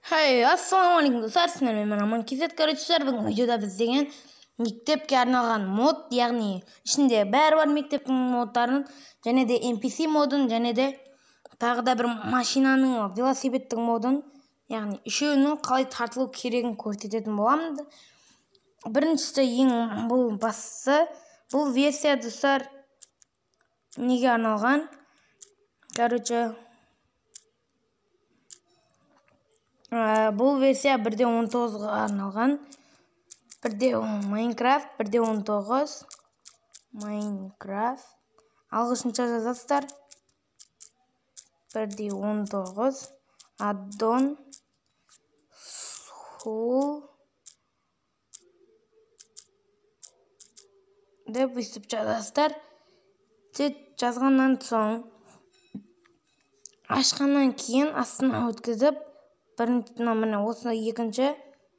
Ассалаумағалейкум достар, сіздермен мен Аман Кезет. Бүгінгі видеода біз деген мектепке арналған мод, яғни ішінде бәрі бар мектептің модтарын, және де NPC модын, және де тағы да бір машинаның, велосипедтің модын, яғни үшеуінің қалай тартылу керегін көрсететін боламын. Біріншісі ең бұл бастысы, бұл версия достар неге арналған? Бұл версия 1.19-ға арналған. Майнкрафт 1.19 Майнкрафт ағылшынша жазасыздар. 1.19 аддон сол деп өйстіп жазасыздар. Жазғаннан соң ашқаннан кейін астына өткізіп, міне осыны екінші,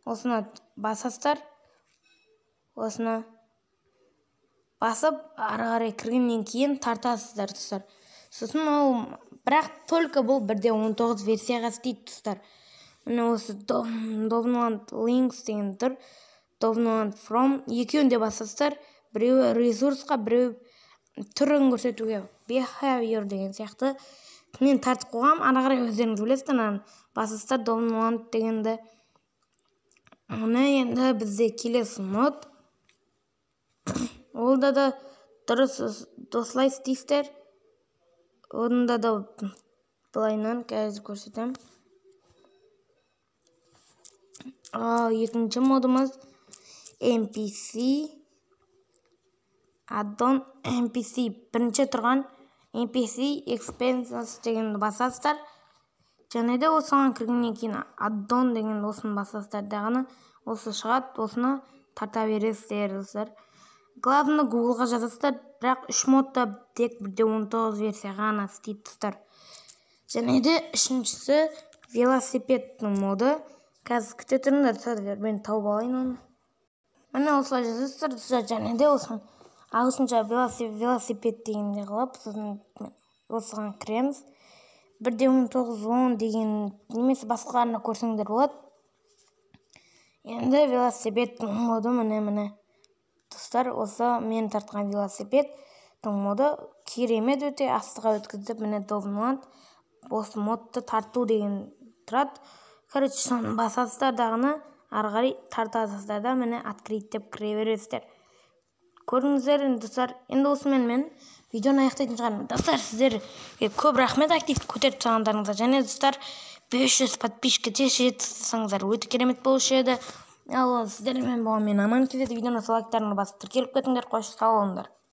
осыны басасыздар. Осыны басып, ары қарай кіргеннен кейін тартасыздар достар. Сосын ол, бірақ только бұл 1.19 версияға істейді достар. Міне осы Download Links деген тұр. Download From екеуінде басасыздар. Біреуі ресурсқа, біреуі түрін көрсетуге, Behavior деген сияқты. Мен тартып қойғам, ары қарай өздеріңіз білесіздер, басасыздар Download дегенді. Оны енді бізде келесі мод. Олда да дұрыс осылай істейсіздер. Онда да былайынан қазір көрсетем. Екінші модымыз NPC Addon NPC. Бірінші тұрған NPC Expenses дегенді басасыздар. Және де осыған кіргеннен кейін Addon деген осыны басасыздар. Дағаны осы шығады, осыны тарта бересіздер. Главны Google-ға жазасыздар, бірақ 3 модда тек 1.19 версияға ғана істейді достар. Және де үшіншісі велосипедтің моды. Қазір күте тұрыңдар, мен тауып алайын оны. Міне осылай жазасыздар достар, және де осыған ағылшынша велосипед дегенде қылып, осыған кіреміз. 1.19 деген немесе басқаларына көрсеңдер болады. Енді велосипедтің моды міне. Достар, осы мен тартқан велосипедтің моды керемет өте, астыға өткізіп, міне Download, осы модты тарту деген тұрады. Соны басасыздар дағыны, ары қарай тартасыздар да, міне Открыть деп кіре бересіздер. Көріңіздер, достар, енді осымен мен видеоны аяқтайтын шығармын. Достар, сіздерге көп рахмет активті көтеріп тұрғандарыңызға. Және достар, 500 подписчикке тез жетсеңіздер өте керемет болушы еді. Ал сіздермен болған мен Аман Кезет. Видеоны лайктарыңызды басып тіркеліп кетіңдер. Қош сау болыңдар.